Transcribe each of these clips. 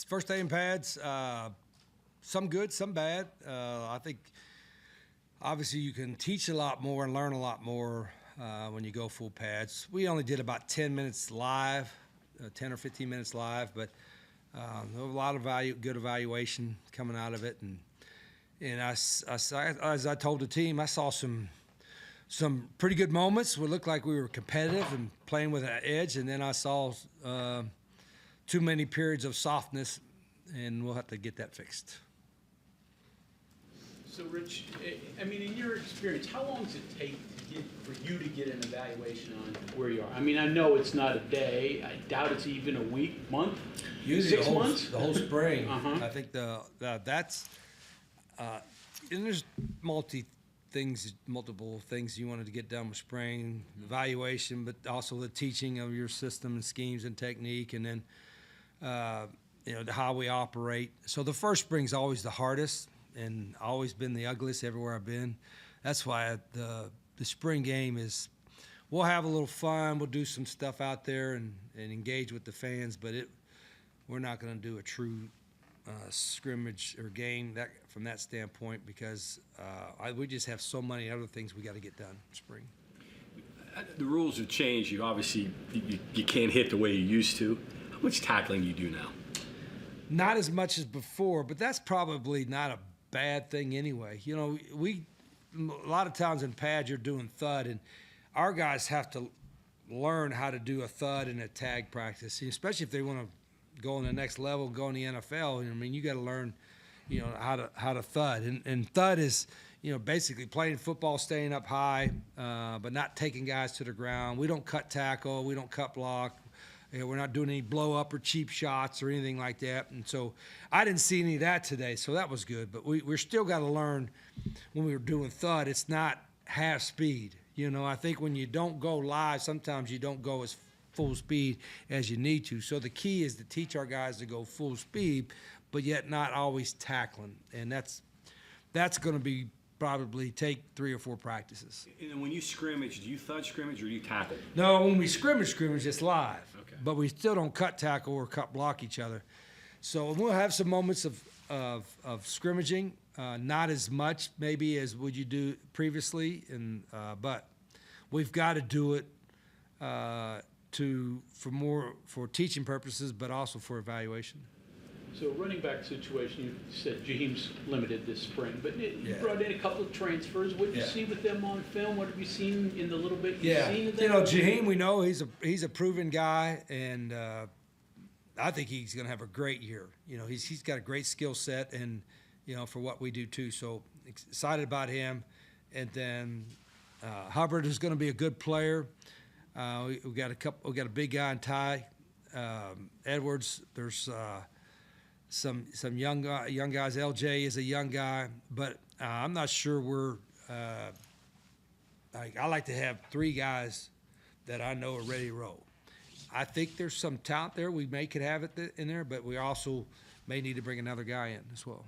First day in pads, some good, some bad. I think obviously you can teach a lot more and learn a lot more when you go full pads. We only did about 10 minutes live, 10 or 15 minutes live, but there was a lot of good evaluation coming out of it. And as I told the team, I saw some pretty good moments. We looked like we were competitive and playing with an edge, and then I saw too many periods of softness, and we'll have to get that fixed. So, Rich, I mean, in your experience, how long does it take for you to get an evaluation on where you are? I mean, I know it's not a day. I doubt it's even a week, month, Usually 6 months? The whole spring. Uh-huh. I think that's and there's multiple things you wanted to get done with spring evaluation, but also the teaching of your system and schemes and technique, and then how we operate. So the first spring's always the hardest and always been the ugliest everywhere I've been. That's why the spring game is, we'll have a little fun, we'll do some stuff out there and engage with the fans, but we're not going to do a true scrimmage or game from that standpoint, because we just have so many other things we got to get done in spring. The rules have changed. You can't hit the way you used to. How much tackling do you do now? Not as much as before, but that's probably not a bad thing anyway. You know, a lot of times in pads you're doing thud, and our guys have to learn how to do a thud in a tag practice, especially if they want to go on the next level, go in the NFL. I mean, you got to learn, how to thud, and thud is, basically playing football, staying up high, but not taking guys to the ground. We don't cut tackle, we don't cut block. We're not doing any blow up or cheap shots or anything like that. And so I didn't see any of that today, so that was good. But we're still got to learn when we were doing thud, it's not half speed. I think when you don't go live, sometimes you don't go as full speed as you need to. So the key is to teach our guys to go full speed, but yet not always tackling. And that's going to be probably take 3 or 4 practices. And then when you scrimmage, do you thud scrimmage or do you tackle? No, when we scrimmage, it's live. Okay. But we still don't cut tackle or cut block each other. So we'll have some moments of scrimmaging, not as much maybe as would you do previously, but we've got to do it for teaching purposes, but also for evaluation. So running back situation, you said Jaheim's limited this spring, but you brought in a couple of transfers. What did you see with them on film? What have you seen in the little bit you've seen of them? Jaheim, we know he's a proven guy, and I think he's going to have a great year. He's got a great skill set, and for what we do too. So excited about him. And then Hubbard is going to be a good player. We got a big guy in Ty Edwards. There's some young guys. LJ is a young guy, but I'm not sure we're. I like to have 3 guys that I know are ready to roll. I think there's some talent there. We could have it in there, but we also may need to bring another guy in as well.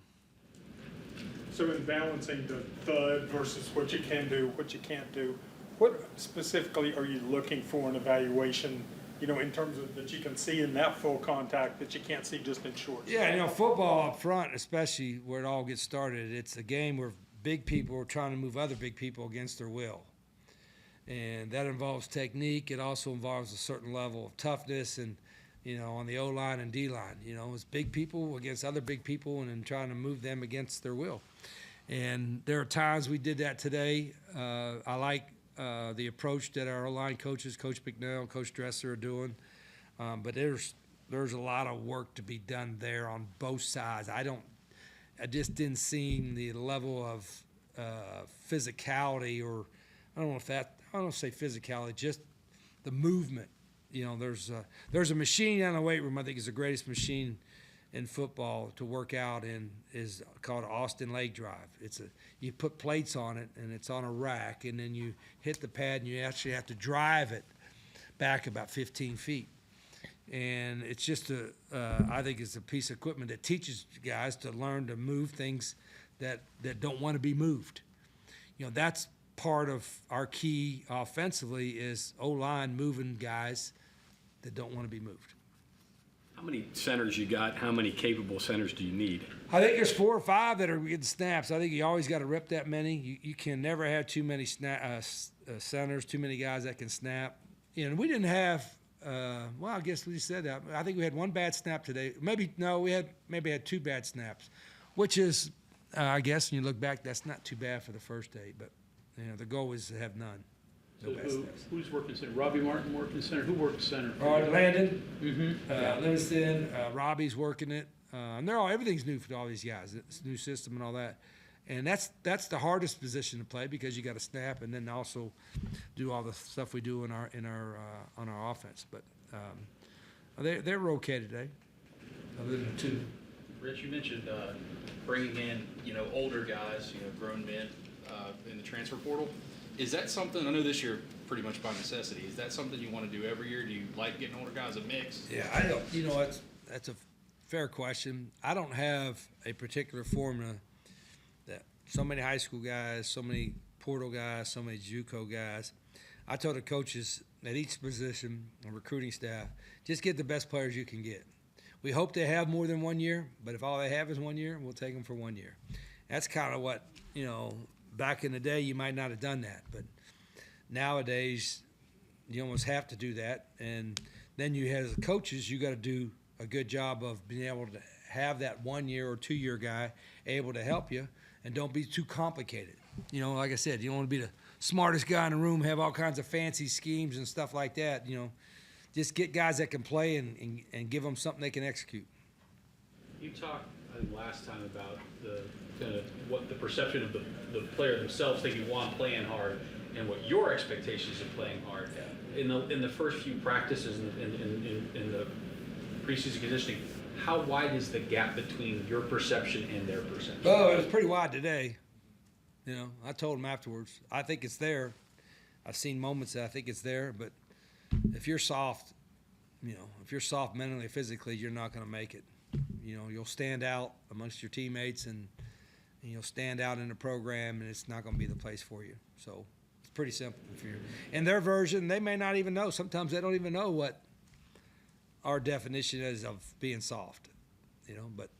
So in balancing the thud versus what you can do, what you can't do, what specifically are you looking for in evaluation? In terms of that you can see in that full contact that you can't see just in shorts. Yeah, football up front, especially where it all gets started, it's a game where big people are trying to move other big people against their will. And that involves technique. It also involves a certain level of toughness and, on the O-line and D-line. It's big people against other big people and then trying to move them against their will. And there are times we did that today. I like the approach that our O-line coaches, Coach McNeil, Coach Dresser, are doing. But there's a lot of work to be done there on both sides. I just didn't see the level of physicality, or I don't want to say physicality, just the movement. There's a machine in the weight room I think is the greatest machine in football to work out in, is called Austin leg drive. You put plates on it, and it's on a rack, and then you hit the pad, and you actually have to drive it back about 15 feet. And it's just I think it's a piece of equipment that teaches guys to learn to move things that don't want to be moved. That's part of our key offensively, is O-line moving guys that don't want to be moved. How many centers you got? How many capable centers do you need? I think there's 4 or 5 that are getting snaps. I think you always got to rip that many. You can never have too many centers, too many guys that can snap. And we didn't have. Well, I guess we said that. I think we had 1 bad snap today. Maybe 2 bad snaps, which is, I guess, when you look back, that's not too bad for the first day. But the goal is to have none. So who's working center? Robbie Martin working center. Who works center? Landon, Mm-hmm. Livingston, Robbie's working it. And everything's new for all these guys. It's a new system and all that. And that's the hardest position to play because you got to snap and then also do all the stuff we do on our offense. But they were okay today, other than 2. Rich, you mentioned bringing in older guys, grown men in the transfer portal. Is that something? I know this year pretty much by necessity. Is that something you want to do every year? Do you like getting older guys a mix? Yeah, I don't. That's a fair question. I don't have a particular formula that so many high school guys, so many portal guys, so many JUCO guys. I told the coaches at each position, and recruiting staff, just get the best players you can get. We hope they have more than 1 year, but if all they have is 1 year, we'll take them for 1 year. That's kind of what, back in the day you might not have done that, but nowadays you almost have to do that. And then you have, as coaches, you got to do a good job of being able to have that 1 year or 2 year guy able to help you, and don't be too complicated. Like I said, you don't want to be the smartest guy in the room, have all kinds of fancy schemes and stuff like that. Just get guys that can play and give them something they can execute. You talked last time about what the perception of the player themselves thinking, I'm playing hard, and what your expectations of playing hard. Yeah. In the first few practices in the preseason conditioning, how wide is the gap between your perception and their perception? Oh, it was pretty wide today. I told them afterwards, I think it's there. I've seen moments that I think it's there, but if you're soft, mentally, physically, you're not going to make it. You'll stand out amongst your teammates and you'll stand out in the program, and it's not going to be the place for you. So it's pretty simple. In their version, they may not even know. Sometimes they don't even know what our definition is of being soft, but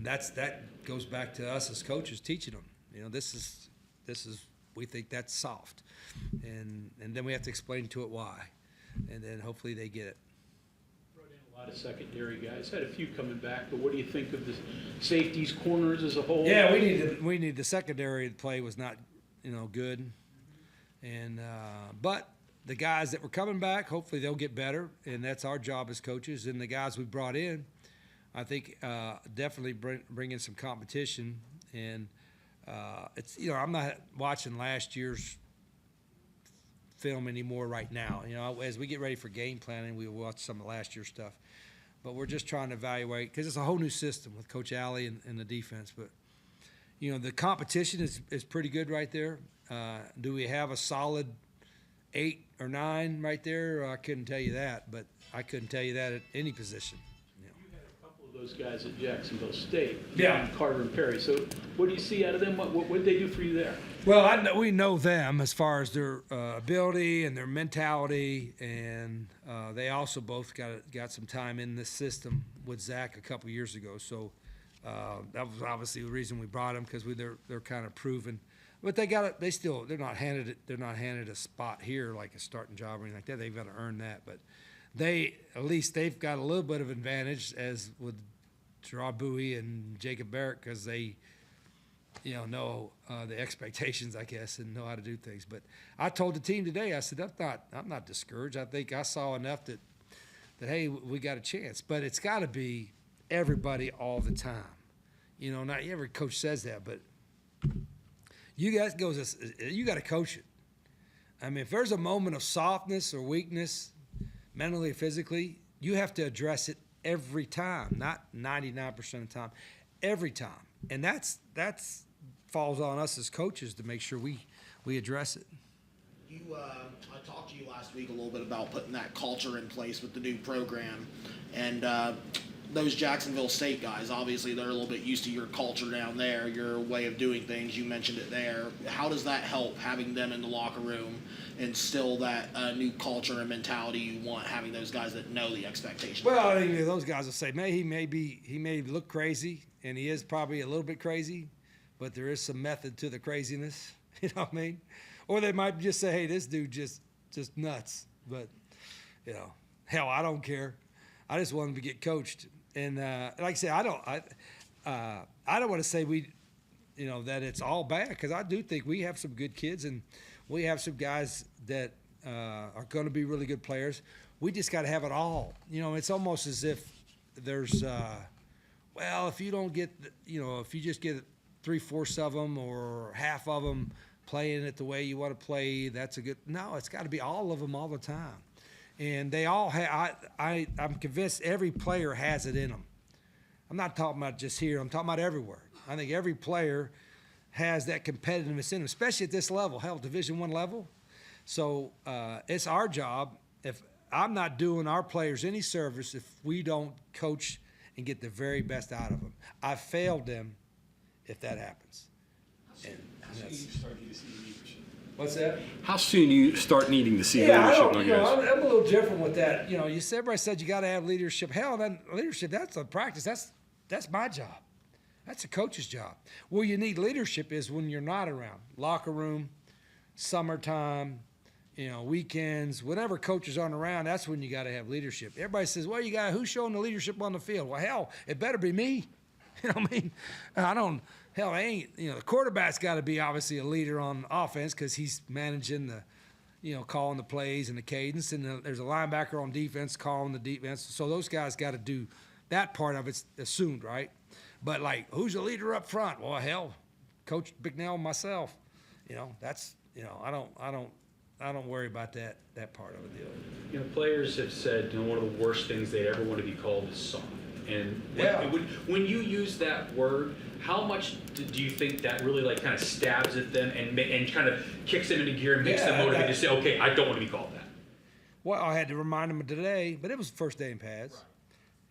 that goes back to us as coaches teaching them. This is we think that's soft, and then we have to explain to it why, and then hopefully they get it. Brought in a lot of secondary guys. Had a few coming back, but what do you think of the safeties, corners as a whole? Yeah, we need the secondary play was not good, and but the guys that were coming back, hopefully they'll get better, and that's our job as coaches. And the guys we brought in, I think definitely bring in some competition. And it's I'm not watching last year's film anymore right now. As we get ready for game planning, we'll watch some of last year's stuff. But we're just trying to evaluate because it's a whole new system with Coach Alley and the defense. But the competition is pretty good right there. Do we have a solid 8 or 9 right there? I couldn't tell you that, but I couldn't tell you that at any position. You had a couple of those guys at Jacksonville State, Yeah. Carter and Perry. So what do you see out of them? What did they do for you there? Well, we know them as far as their ability and their mentality, and they also both got some time in this system with Zach a couple years ago. So that was obviously the reason we brought them, because they're kind of proven. But they're not handed a spot here like a starting job or anything like that. They've got to earn that. But they've got a little bit of advantage as with Gerard Bowie and Jacob Barrett, because they know the expectations, I guess, and know how to do things. But I told the team today, I said, I'm not discouraged. I think I saw enough that hey, we got a chance. But it's got to be everybody all the time. Not every coach says that, but you got to coach it. I mean, if there's a moment of softness or weakness, mentally or physically, you have to address it every time, not 99% of the time, every time. And that's falls on us as coaches to make sure we address it. I talked to you last week a little bit about putting that culture in place with the new program, and those Jacksonville State guys, obviously they're a little bit used to your culture down there, your way of doing things. You mentioned it there. How does that help having them in the locker room instill that new culture and mentality you want, having those guys that know the expectations? Well, I think those guys will say, man, he may look crazy, and he is probably a little bit crazy, but there is some method to the craziness. You know what I mean? Or they might just say, hey, this dude just nuts. But, hell, I don't care. I just want him to get coached. And like I said, I don't want to say that it's all bad, because I do think we have some good kids and we have some guys that are going to be really good players. We just got to have it all. It's almost as if there's, if you don't get, if you just get 3/4 of them or half of them playing it the way you want to play, that's a good. No, it's got to be all of them all the time. And they all have. I'm convinced every player has it in them. I'm not talking about just here. I'm talking about everywhere. I think every player has that competitiveness in them, especially at this level, hell, Division I level. So it's our job. If I'm not doing our players any service if we don't coach and get the very best out of them. I've failed them if that happens. What's that? How soon do you start needing to see Yeah, leadership on guys? I'm a little different with that. Everybody said you got to have leadership. Hell, then leadership, that's a practice. That's my job. That's a coach's job. Where you need leadership is when you're not around. Locker room, summertime, weekends, whenever coaches aren't around, that's when you got to have leadership. Everybody says, well, who's showing the leadership on the field? Well, hell, it better be me. You know what I mean? The quarterback's got to be obviously a leader on offense because he's managing calling the plays and the cadence. And there's a linebacker on defense calling the defense. So those guys got to do that part of it's assumed, right? But who's the leader up front? Well, hell, Coach Bicknell, myself. I don't worry about that part of it. Players have said one of the worst things they ever want to be called is soft. And Yeah. when you use that word, how much do you think that really kind of stabs at them and kind of kicks them into gear and makes them motivated to say, okay, I don't want to be called that? Well, I had to remind them today, but it was the first day in pads. Right.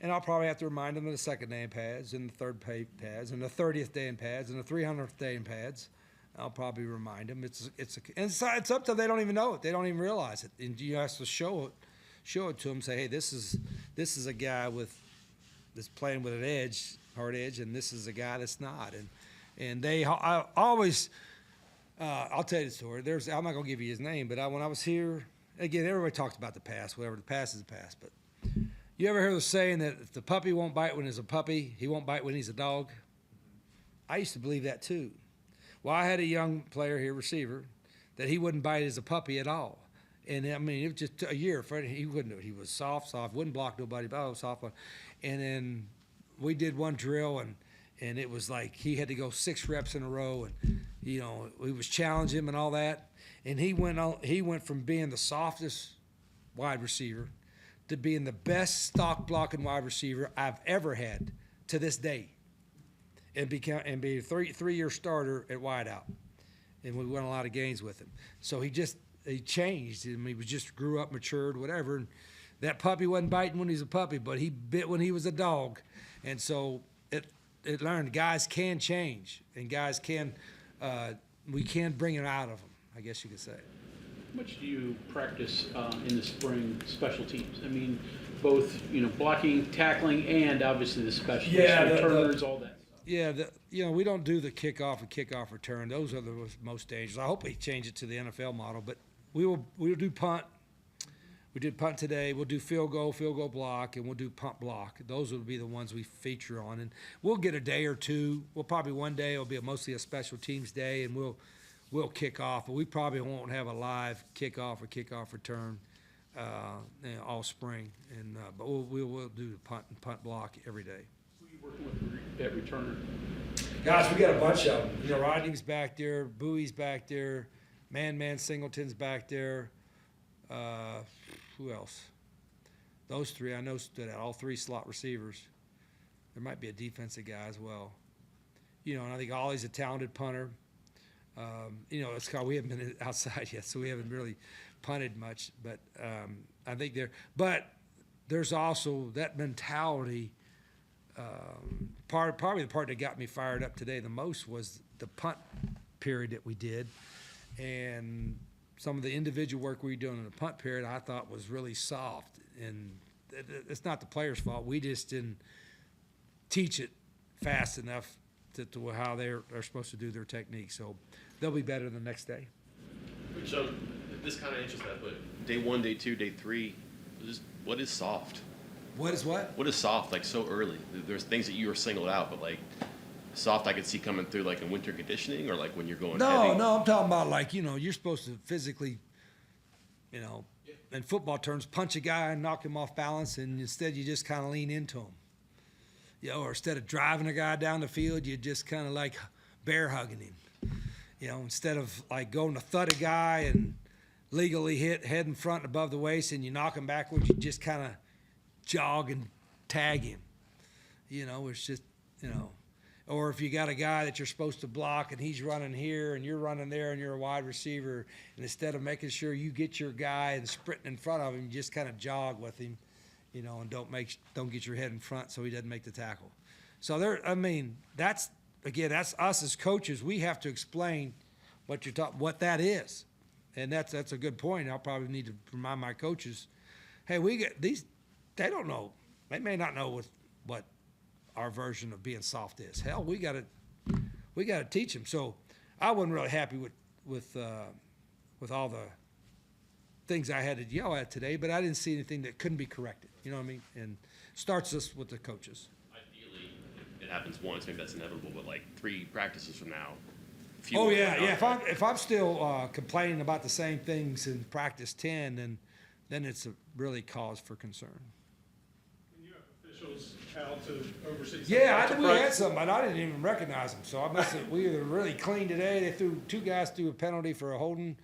And I'll probably have to remind them of the second day in pads and the third pads and the 30th day in pads and the 300th day in pads. I'll probably remind them. It's up to them. They don't even know it. They don't even realize it. And you have to show it to them. Say, hey, this is a guy that's playing with an hard edge, and this is a guy that's not. And I always, I'll tell you the story. I'm not gonna give you his name, but when I was here, again, everybody talks about the past. Whatever, the past is the past. But you ever hear the saying that if the puppy won't bite when he's a puppy, he won't bite when he's a dog? I used to believe that too. Well, I had a young player here, receiver, that he wouldn't bite as a puppy at all. And it was just a year. He wouldn't do it. He was soft, wouldn't block nobody, but I was soft. And then we did one drill, and it was like he had to go 6 reps in a row, and we was challenging him and all that. And he went from being the softest wide receiver to being the best stock blocking wide receiver I've ever had to this day. And be a 3-year starter at wideout, and we won a lot of games with him. So he changed. He just grew up, matured, whatever. And that puppy wasn't biting when he was a puppy, but he bit when he was a dog. And so it learned guys can change, and guys can we can bring it out of them, I guess you could say. How much do you practice in the spring special teams? I mean, both blocking, tackling, and obviously the special returners, all that. Yeah, we don't do the kickoff and kickoff return. Those are the most dangerous. I hope they change it to the NFL model, but we'll do punt. We did punt today. We'll do field goal block, and we'll do punt block. Those will be the ones we feature on, and we'll get a day or two. We'll probably one day it'll be mostly a special teams day, and we'll kick off, but we probably won't have a live kickoff or kickoff return all spring. And but we'll do the punt and punt block every day. Working with that returner? Guys, we got a bunch of them. Rodney's back there, Bowie's back there, Man Singleton's back there. Who else? Those 3 I know stood out. All 3 slot receivers. There might be a defensive guy as well. And I think Ollie's a talented punter. It's called, we haven't been outside yet, so we haven't really punted much. But I think but there's also that mentality Probably the part that got me fired up today the most was the punt period that we did, and some of the individual work we were doing in the punt period I thought was really soft, and it's not the players' fault. We just didn't teach it fast enough to how they're supposed to do their technique. So they'll be better the next day. So this kind of answers that, but day 1, day 2, day 3, what is soft? What is what? What is soft, like, so early? There's things that you were singled out, but, like, soft I could see coming through, like, in winter conditioning or, like, when you're going heavy? No, I'm talking about, like, you're supposed to physically, in football terms, punch a guy and knock him off balance, and instead you just kind of lean into him. Or instead of driving a guy down the field, you just kind of like bear hugging him. Instead of like going to thud a guy and legally hit head in front and above the waist and you knock him backwards, you just kind of jog and tag him. It's just, or if you got a guy that you're supposed to block and he's running here and you're running there and you're a wide receiver, and instead of making sure you get your guy and sprinting in front of him, you just kind of jog with him, and don't get your head in front so he doesn't make the tackle. So that's us as coaches. We have to explain what that is, and that's a good point. I'll probably need to remind my coaches, hey, we get these. They don't know. They may not know what our version of being soft is. Hell, we got to teach them. So I wasn't really happy with all the things I had to yell at today, but I didn't see anything that couldn't be corrected. You know what I mean? And starts us with the coaches. Ideally, it happens once, maybe that's inevitable, but, like, 3 practices from now. Oh yeah. If I'm still complaining about the same things in practice 10, then it's a really cause for concern. And you have officials out to oversee. Yeah, we had some, but I didn't even recognize them. So I must have, we either really clean today. They two guys threw a penalty for a holding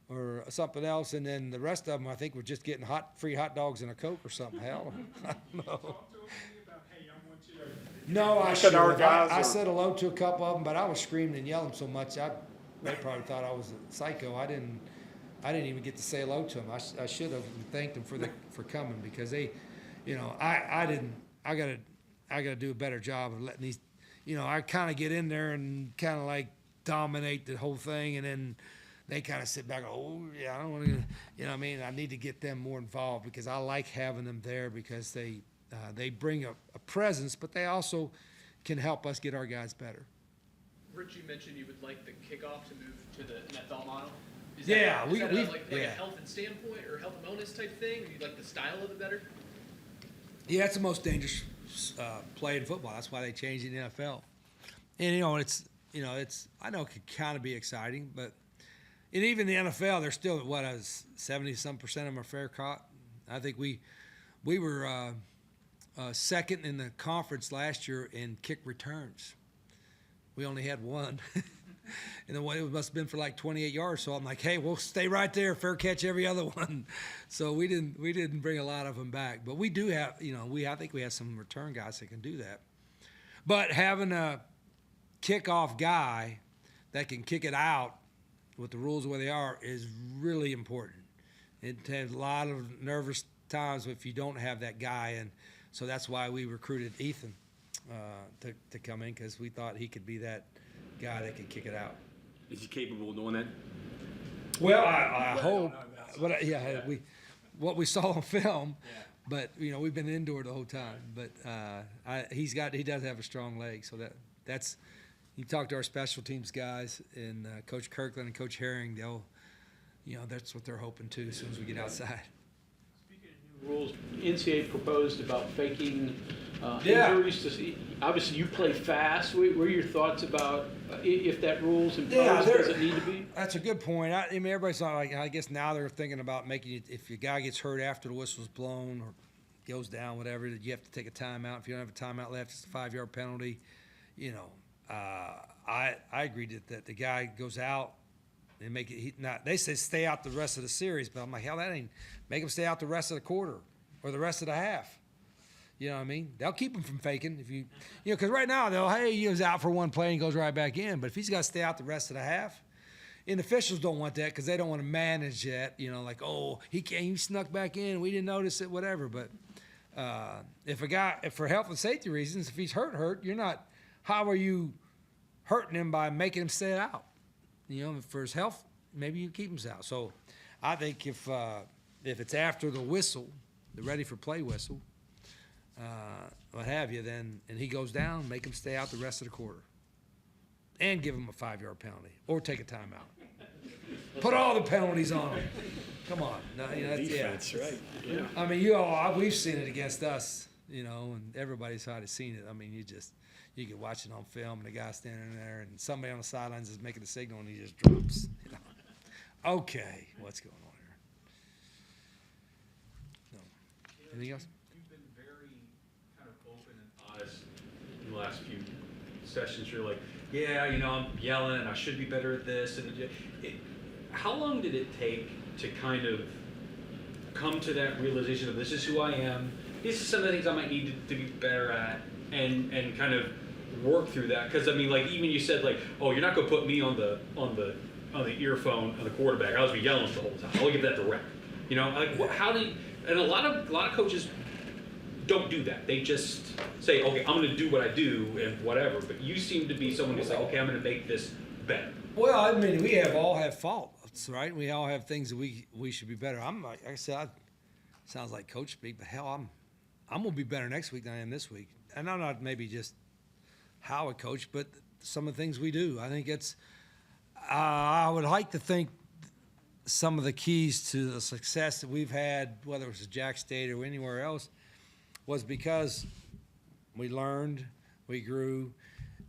or something else, and then the rest of them I think were just getting free hot dogs and a Coke or something. Hell, I don't know. Talk to them about, hey, I want you to. No, I Look should at our have. guys I are- said hello to a couple of them, but I was screaming and yelling so much, they probably thought I was a psycho. I didn't even get to say hello to them. I should have thanked them for coming, because they, I gotta do a better job of letting these, I kind of get in there and kind of like dominate the whole thing, and then they kind of sit back and go, oh yeah, I don't want to, I need to get them more involved, because I like having them there, because they bring a presence, but they also can help us get our guys better. Rich, you mentioned you would like the kickoff to move to the NFL model. Is Yeah, that, we- is that we've- like yeah. a health and standpoint or health and wellness type thing? Or you like the style of it better? Yeah, it's the most dangerous play in football. That's why they changed it in the NFL. And it's I know it could kind of be exciting, but even the NFL, they're still at 70-some% of them are fair caught. I think we were second in the conference last year in kick returns. We only had one. And the way it must have been for like 28 yards. So I'm like, hey, we'll stay right there, fair catch every other one. So we didn't bring a lot of them back, but we do have, I think we have some return guys that can do that. But having a kickoff guy that can kick it out with the rules the way they are is really important. It has a lot of nervous times if you don't have that guy, and so that's why we recruited Ethan to come in, because we thought he could be that guy that could kick it out. Is he capable of doing that? Well, I hope, but what we saw on film, but we've been indoor the whole time. But he does have a strong leg, so that's. You talk to our special teams guys and Coach Kirkland and Coach Herring, that's what they're hoping too as soon as we get outside. Speaking of new rules, NCAA proposed about faking Yeah. injuries to see. Obviously, you play fast. What are your thoughts about if that rule's imposed? Yeah, does it need to be? That's a good point. I mean, everybody's not like. I guess now they're thinking about making it, if your guy gets hurt after the whistle's blown or goes down, whatever, that you have to take a timeout. If you don't have a timeout left, it's a 5-yard penalty. I agreed that the guy goes out and make it. They say stay out the rest of the series, but I'm like, hell, that ain't. Make him stay out the rest of the quarter or the rest of the half. You know what I mean? They'll keep him from faking if because right now he was out for one play and goes right back in. But if he's got to stay out the rest of the half, and officials don't want that because they don't want to manage that. Like, oh, he snuck back in, we didn't notice it, whatever. But If for health and safety reasons, if he's hurt, you're not. How are you hurting him by making him sit out? For his health, maybe you keep him out. So, I think if it's after the whistle, the ready for play whistle, what have you, then and he goes down, make him stay out the rest of the quarter, and give him a 5-yard penalty or take a timeout. Put all the penalties on him. Come on, no, Defense, right? Yeah. I mean, we've seen it against us, and everybody's already seen it. I mean, you can watch it on film, and the guy standing there, and somebody on the sidelines is making a signal, and he just drops. Okay, what's going on here? No. Anything else? You've been very kind of open and honest in the last few sessions. You're like, yeah, I'm yelling, and I should be better at this. And how long did it take to kind of come to that realization of this is who I am, these are some of the things I might need to be better at, and kind of work through that? Because I mean, like even you said like, oh, you're not going to put me on the earphone on the quarterback. I'll just be yelling the whole time. I'll give that to rep. How do you, and a lot of coaches don't do that. They just say, okay, I'm going to do what I do and whatever. But you seem to be someone who's like, okay, I'm going to make this better. Well, I mean, we all have faults, right? We all have things that we should be better. Like I said, sounds like coach speak, but hell, I'm gonna be better next week than I am this week. And I'm not maybe just how I coach, but some of the things we do. I think it's. I would like to think some of the keys to the success that we've had, whether it was at Jack State or anywhere else, was because we learned, we grew,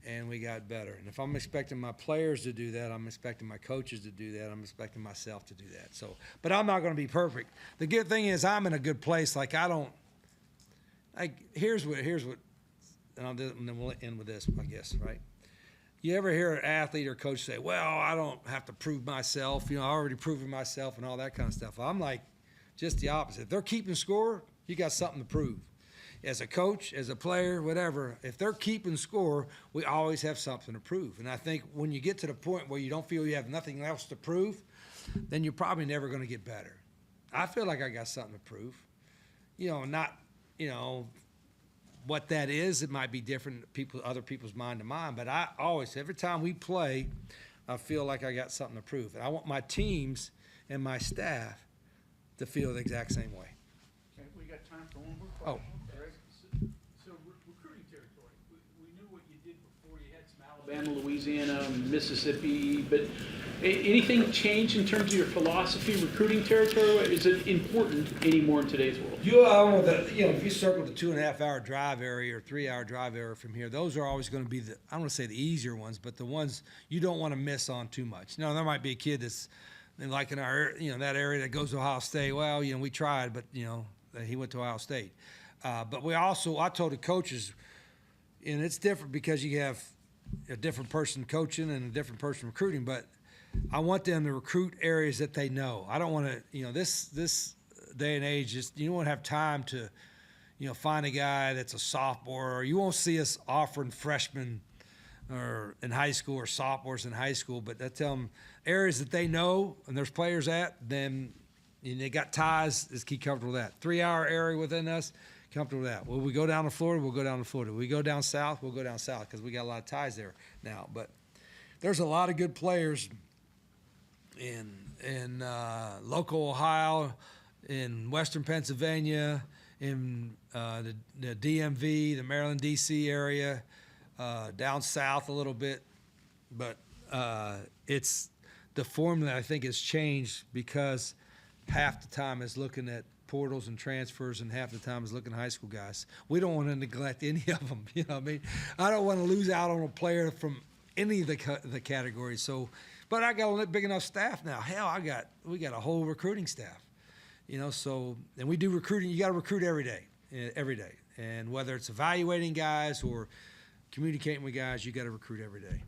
and we got better. And if I'm expecting my players to do that, I'm expecting my coaches to do that, I'm expecting myself to do that. So, but I'm not going to be perfect. The good thing is I'm in a good place. Like here's what, and then we'll end with this, I guess, right? You ever hear an athlete or coach say, well, I don't have to prove myself, I already proven myself and all that kind of stuff. I'm like, just the opposite. If they're keeping score, you got something to prove. As a coach, as a player, whatever, if they're keeping score, we always have something to prove. And I think when you get to the point where you don't feel you have nothing else to prove, then you're probably never going to get better. I feel like I got something to prove. Not, what that is, it might be different other people's mind to mine, but I always, every time we play, I feel like I got something to prove. And I want my teams and my staff to feel the exact same way. Okay, we got time for one more Oh. question. All right. So recruiting territory, we knew what you did before. You had some Alabama, Louisiana, Mississippi, but anything change in terms of your philosophy, recruiting territory? Is it important anymore in today's world? If you circle the 2.5-hour drive area or 3-hour drive area from here, those are always going to be I don't want to say the easier ones, but the ones you don't want to miss on too much. There might be a kid that's like in our, that area that goes to Ohio State. Well, we tried, but he went to Ohio State. But I told the coaches, and it's different because you have a different person coaching and a different person recruiting, but I want them to recruit areas that they know. I don't want to, this day and age, just you don't have time to, find a guy that's a sophomore, or you won't see us offering freshmen or in high school or sophomores in high school, but I tell them areas that they know and there's players at, then they got ties, just keep comfortable with that. 3-hour area within us, comfortable with that. Will we go down to Florida? We'll go down to Florida. We go down south? We'll go down south because we got a lot of ties there now. But there's a lot of good players in local Ohio, in western Pennsylvania, in the DMV, the Maryland, D.C. area, down south a little bit. But it's the formula, I think, has changed because half the time is looking at portals and transfers, and half the time is looking at high school guys. We don't want to neglect any of them. I don't want to lose out on a player from any of the categories. So, but I got a big enough staff now. Hell, we got a whole recruiting staff. So, and we do recruiting. You got to recruit every day. And whether it's evaluating guys or communicating with guys, you got to recruit every day.